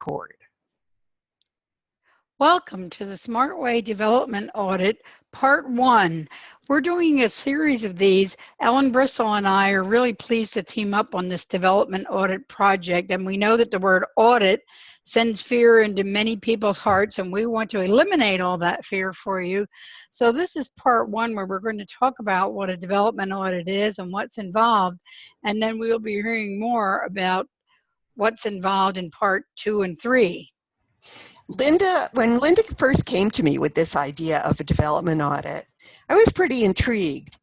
record. Welcome to the SMART Way Development Audit, Part 1. We're doing a series of these. Ellen Bristol and I are really pleased to team up on this development audit project, and we know that the word audit sends fear into many people's hearts, and we want to eliminate all that fear for you. So this is Part 1, where we're going to talk about what a development audit is and what's involved, and then we'll be hearing more about what's involved in Part 2 and 3. When Linda first came to me with this idea of a development audit, I was pretty intrigued.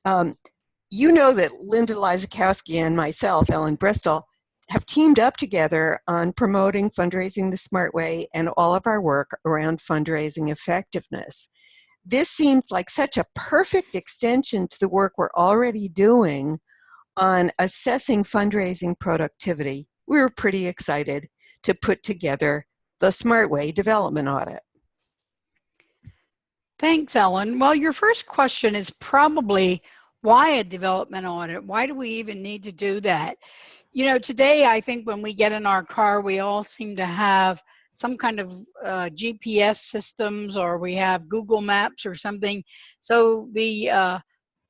You know that Linda Lizakowski and myself, Ellen Bristol, have teamed up together on promoting Fundraising the Smart Way and all of our work around fundraising effectiveness. This seems like such a perfect extension to the work we're already doing on assessing fundraising productivity. We were pretty excited to put together the SMART Way Development Audit. Thanks, Ellen. Well, your first question is probably, why a development audit? Why do we even need to do that? You know, today I think when we get in our car, we all seem to have some kind of GPS systems, or we have Google Maps or something. So the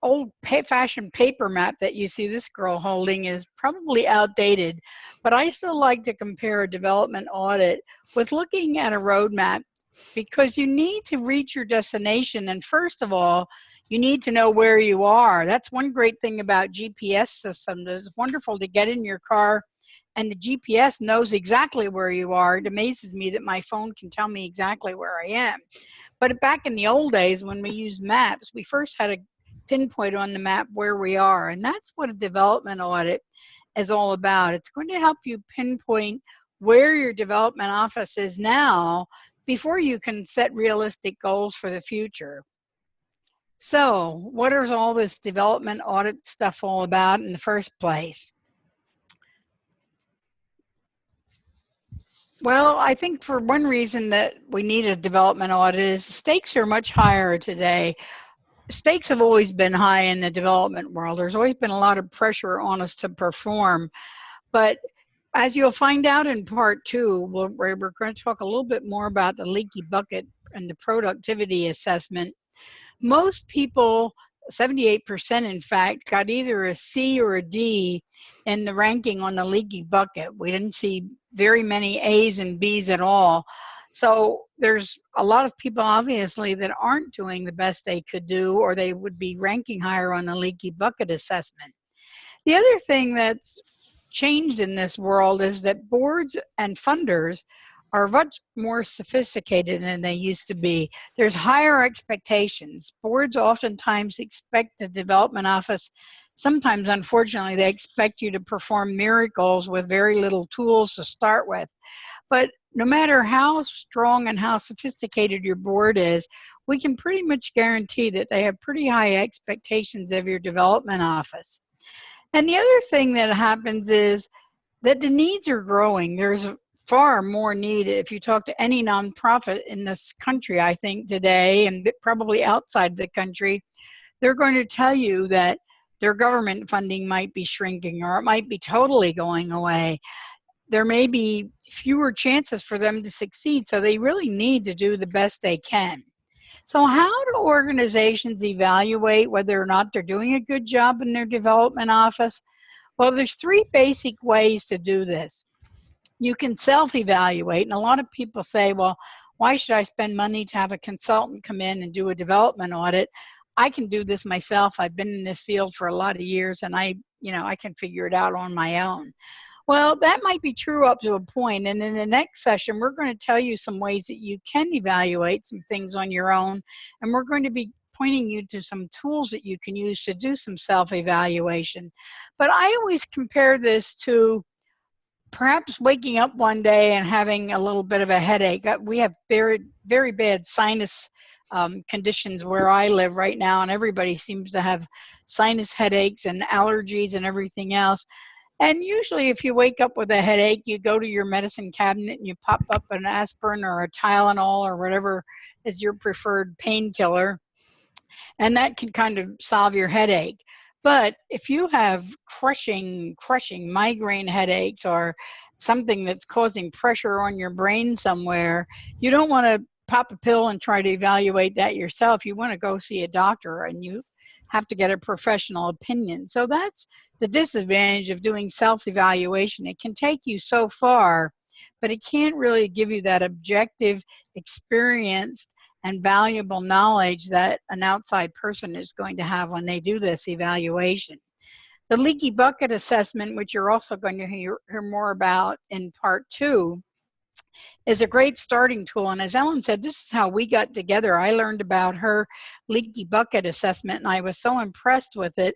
old-fashioned paper map that you see this girl holding is probably outdated, but I still like to compare a development audit with looking at a roadmap, because you need to reach your destination, and first of all, you need to know where you are. That's one great thing about GPS systems. It's wonderful to get in your car and the GPS knows exactly where you are. It amazes me that my phone can tell me exactly where I am. But back in the old days when we used maps, we first had to pinpoint on the map where we are, and that's what a development audit is all about. It's going to help you pinpoint where your development office is now before you can set realistic goals for the future. So what is all this development audit stuff all about in the first place? Well, I think for one reason that we need a development audit is the stakes are much higher today. Stakes have always been high in the development world. There's always been a lot of pressure on us to perform. But as you'll find out in Part 2, we're going to talk a little bit more about the leaky bucket and the productivity assessment. Most people, 78% in fact, got either a C or a D in the ranking on the leaky bucket. We didn't see very many A's and B's at all. So there's a lot of people obviously that aren't doing the best they could do, or they would be ranking higher on the leaky bucket assessment. The other thing that's changed in this world is that boards and funders are much more sophisticated than they used to be. There's higher expectations. Boards oftentimes expect the development office, sometimes unfortunately they expect you to perform miracles with very little tools to start with. But no matter how strong and how sophisticated your board is, we can pretty much guarantee that they have pretty high expectations of your development office. And the other thing that happens is that the needs are growing. There's far more need. If you talk to any nonprofit in this country, I think today, and probably outside the country, they're going to tell you that their government funding might be shrinking, or it might be totally going away. There may be fewer chances for them to succeed, so they really need to do the best they can. So how do organizations evaluate whether or not they're doing a good job in their development office? Well, there's three basic ways to do this. You can self-evaluate, and a lot of people say, well, why should I spend money to have a consultant come in and do a development audit? I can do this myself. I've been in this field for a lot of years, and I can figure it out on my own. Well, that might be true up to a point, and in the next session, we're going to tell you some ways that you can evaluate some things on your own, and we're going to be pointing you to some tools that you can use to do some self-evaluation. But I always compare this to perhaps waking up one day and having a little bit of a headache. We have very, very bad sinus conditions where I live right now, and everybody seems to have sinus headaches and allergies and everything else. And usually if you wake up with a headache, you go to your medicine cabinet and you pop up an aspirin or a Tylenol or whatever is your preferred painkiller, and that can kind of solve your headache. But if you have crushing migraine headaches or something that's causing pressure on your brain somewhere, you don't want to pop a pill and try to evaluate that yourself. You want to go see a doctor, and you have to get a professional opinion. So that's the disadvantage of doing self-evaluation. It can take you so far, but it can't really give you that objective, experienced, and valuable knowledge that an outside person is going to have when they do this evaluation. The leaky bucket assessment, which you're also going to hear more about in part 2, is a great starting tool. And as Ellen said, this is how we got together. I learned about her leaky bucket assessment, and I was so impressed with it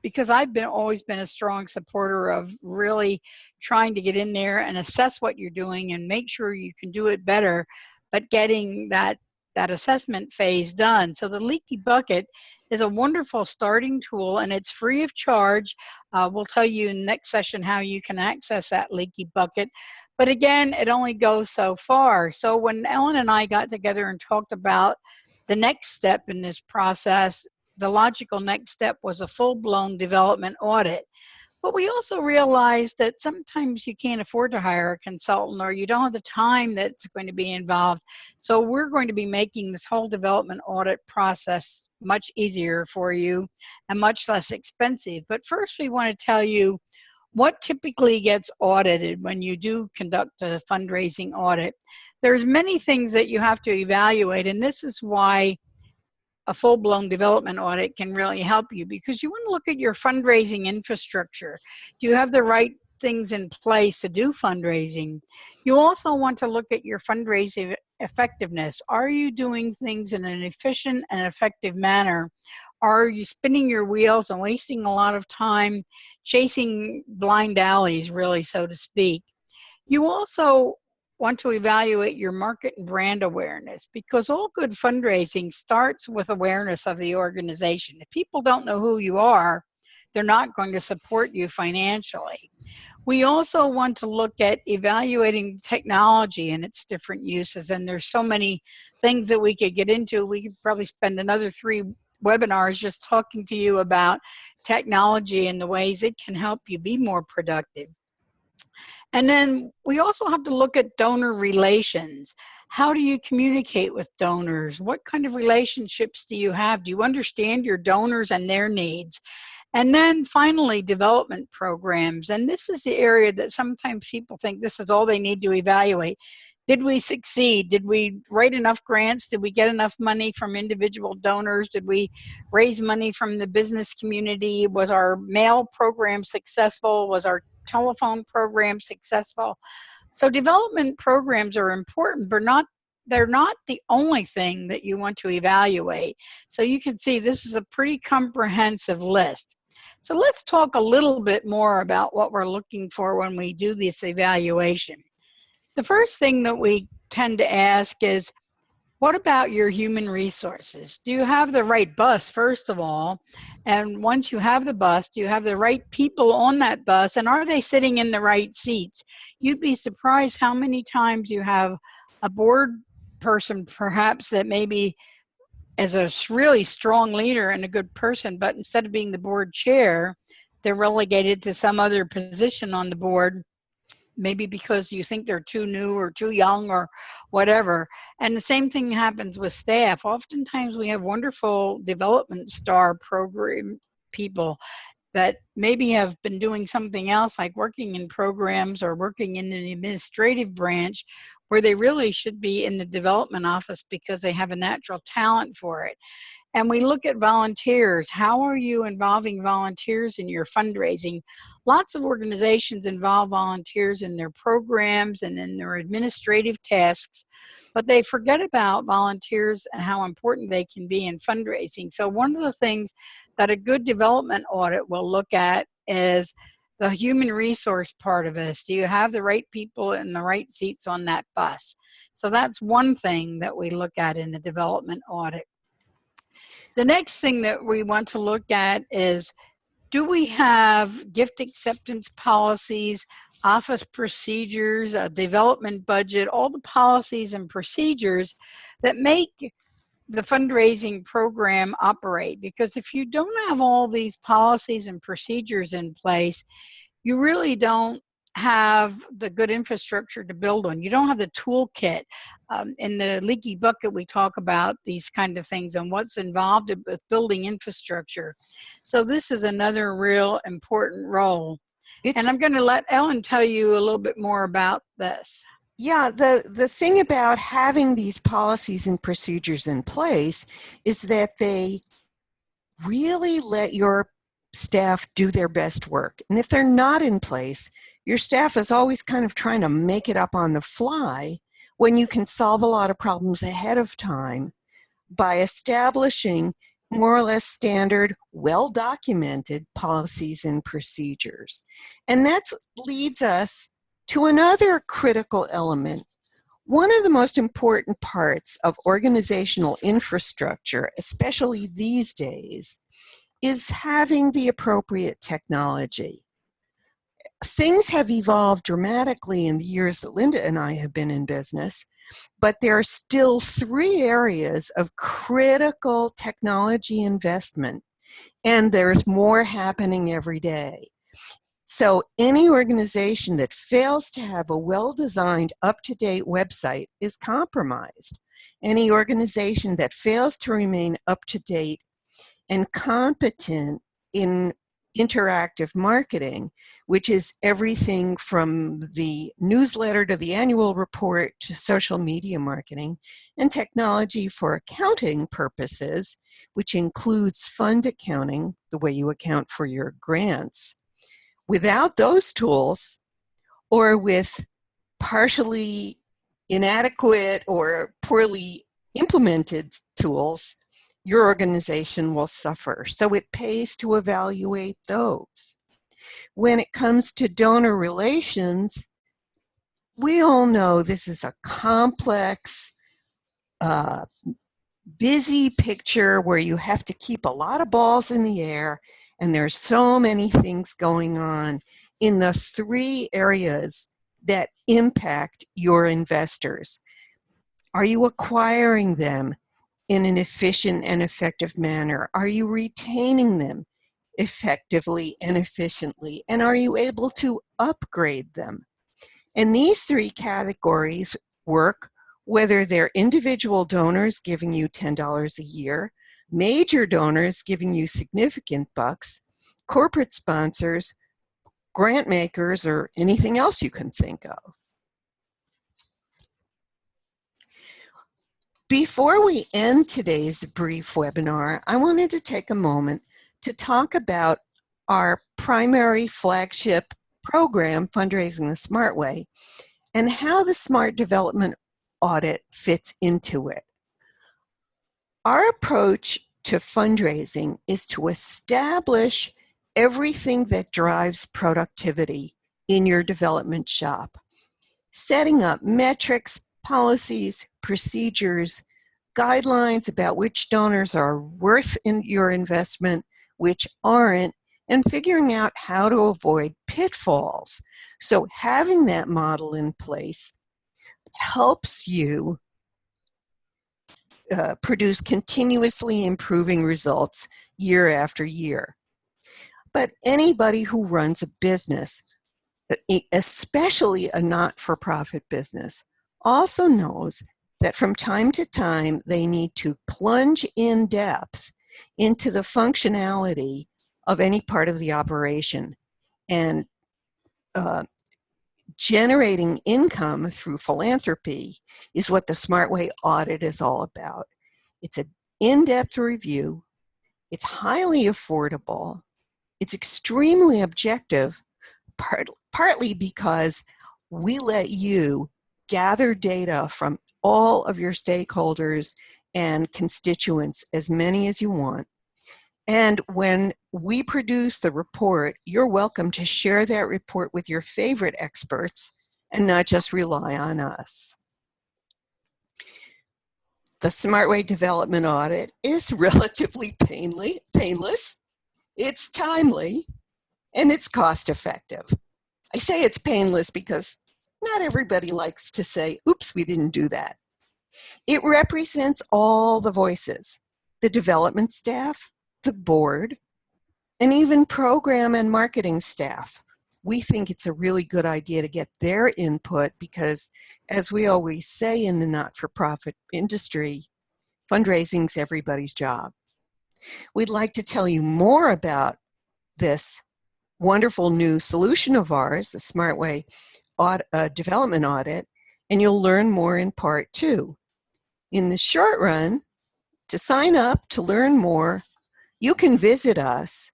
because I've always been a strong supporter of really trying to get in there and assess what you're doing and make sure you can do it better, but getting that assessment phase done. So the leaky bucket is a wonderful starting tool, and it's free of charge. We'll tell you in the next session how you can access that leaky bucket. But again, it only goes so far. So when Ellen and I got together and talked about the next step in this process, the logical next step was a full-blown development audit. But we also realized that sometimes you can't afford to hire a consultant, or you don't have the time that's going to be involved. So we're going to be making this whole development audit process much easier for you and much less expensive. But first, we want to tell you what typically gets audited when you do conduct a fundraising audit. There's many things that you have to evaluate, and this is why a full-blown development audit can really help you, because you want to look at your fundraising infrastructure. Do you have the right things in place to do fundraising? You also want to look at your fundraising effectiveness. Are you doing things in an efficient and effective manner? Are you spinning your wheels and wasting a lot of time chasing blind alleys, really, so to speak? You also want to evaluate your market and brand awareness, because all good fundraising starts with awareness of the organization. If people don't know who you are, they're not going to support you financially. We also want to look at evaluating technology and its different uses, and there's so many things that we could get into. We could probably spend another 3 webinars just talking to you about technology and the ways it can help you be more productive. And then we also have to look at donor relations. How do you communicate with donors? What kind of relationships do you have? Do you understand your donors and their needs? And then finally, development programs. And this is the area that sometimes people think this is all they need to evaluate. Did we succeed? Did we write enough grants? Did we get enough money from individual donors? Did we raise money from the business community? Was our mail program successful? Was our telephone program successful? So development programs are important, but they're not the only thing that you want to evaluate. So you can see this is a pretty comprehensive list. So let's talk a little bit more about what we're looking for when we do this evaluation. The first thing that we tend to ask is, what about your human resources? Do you have the right bus, first of all? And once you have the bus, do you have the right people on that bus? And are they sitting in the right seats? You'd be surprised how many times you have a board person, perhaps, that maybe is a really strong leader and a good person, but instead of being the board chair, they're relegated to some other position on the board, maybe because you think they're too new or too young or whatever. And the same thing happens with staff. Oftentimes we have wonderful development star program people that maybe have been doing something else, like working in programs or working in an administrative branch, where they really should be in the development office because they have a natural talent for it. And we look at volunteers. How are you involving volunteers in your fundraising? Lots of organizations involve volunteers in their programs and in their administrative tasks, but they forget about volunteers and how important they can be in fundraising. So one of the things that a good development audit will look at is the human resource part of this. Do you have the right people in the right seats on that bus? So that's one thing that we look at in a development audit. The next thing that we want to look at is, do we have gift acceptance policies, office procedures, a development budget, all the policies and procedures that make the fundraising program operate? Because if you don't have all these policies and procedures in place, you really don't have the good infrastructure to build on. You don't have the toolkit. In the leaky bucket, we talk about these kind of things and what's involved with building infrastructure. So this is another real important role. And It's I'm going to let Ellen tell you a little bit more about this. Yeah, the thing about having these policies and procedures in place is that they really let your staff do their best work. And if they're not in place, your staff is always kind of trying to make it up on the fly when you can solve a lot of problems ahead of time by establishing more or less standard, well-documented policies and procedures. And that leads us to another critical element. One of the most important parts of organizational infrastructure, especially these days, is having the appropriate technology. Things have evolved dramatically in the years that Linda and I have been in business, but there are still 3 areas of critical technology investment, and there's more happening every day. So any organization that fails to have a well-designed, up-to-date website is compromised. Any organization that fails to remain up-to-date and competent in interactive marketing, which is everything from the newsletter to the annual report to social media marketing, and technology for accounting purposes, which includes fund accounting, the way you account for your grants. Without those tools, or with partially inadequate or poorly implemented tools, your organization will suffer. So it pays to evaluate those. When it comes to donor relations, we all know this is a complex, busy picture where you have to keep a lot of balls in the air, and there's so many things going on in the 3 areas that impact your investors. Are you acquiring them in an efficient and effective manner? Are you retaining them effectively and efficiently? And are you able to upgrade them? And these 3 categories work whether they're individual donors giving you $10 a year, major donors giving you significant bucks, corporate sponsors, grant makers, or anything else you can think of. Before we end today's brief webinar, I wanted to take a moment to talk about our primary flagship program, Fundraising the Smart Way, and how the SMART Development Audit fits into it. Our approach to fundraising is to establish everything that drives productivity in your development shop, setting up metrics, policies, procedures, guidelines about which donors are worth in your investment, which aren't, and figuring out how to avoid pitfalls. So having that model in place helps you produce continuously improving results year after year. But anybody who runs a business, especially a not-for-profit business, also knows that from time to time they need to plunge in depth into the functionality of any part of the operation. And generating income through philanthropy is what the SMART Way Audit is all about. It's an in-depth review. It's highly affordable. It's extremely objective, partly because we let you gather data from all of your stakeholders and constituents, as many as you want. And when we produce the report, you're welcome to share that report with your favorite experts and not just rely on us. The SMART Way Development Audit is relatively painless, it's timely, and it's cost-effective. I say it's painless because not everybody likes to say, oops, we didn't do that. It represents all the voices, the development staff, the board, and even program and marketing staff. We think it's a really good idea to get their input because, as we always say in the not-for-profit industry, fundraising's everybody's job. We'd like to tell you more about this wonderful new solution of ours, the SMART Way Development Audit, and you'll learn more in part 2. In the short run, to sign up to learn more, you can visit us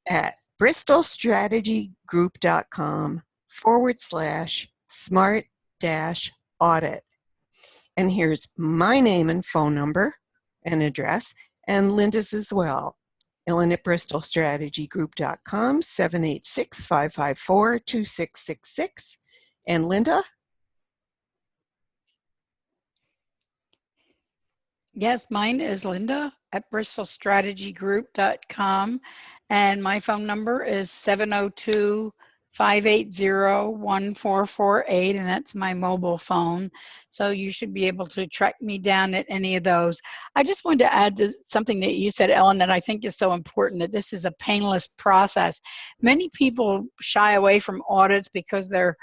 at bristolstrategygroup.com/smart-audit. And here's my name and phone number and address, and Linda's as well. Ellen at bristolstrategygroup.com, 786-554-2666. And Linda? Yes, mine is Linda at bristolstrategygroup.com, and my phone number is 702-580-1448, and that's my mobile phone. So you should be able to track me down at any of those. I just wanted to add to something that you said, Ellen, that I think is so important, that this is a painless process. Many people shy away from audits because they're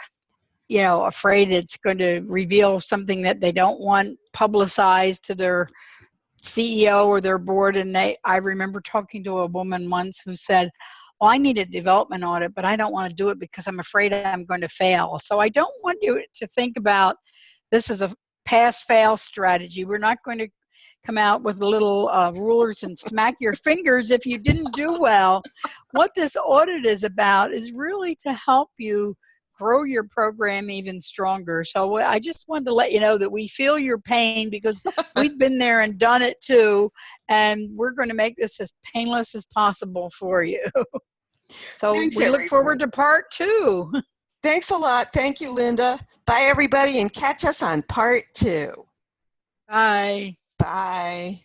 afraid it's going to reveal something that they don't want publicized to their CEO or their board. And I remember talking to a woman once who said, well, I need a development audit, but I don't want to do it because I'm afraid I'm going to fail. So I don't want you to think about this as a pass-fail strategy. We're not going to come out with little rulers and smack your fingers if you didn't do well. What this audit is about is really to help you grow your program even stronger. So I just wanted to let you know that we feel your pain because we've been there and done it too, and we're going to make this as painless as possible for you. So Thanks, we look forward to part 2. Thanks a lot. Thank you, Linda. Bye, everybody, and catch us on part 2. Bye. Bye.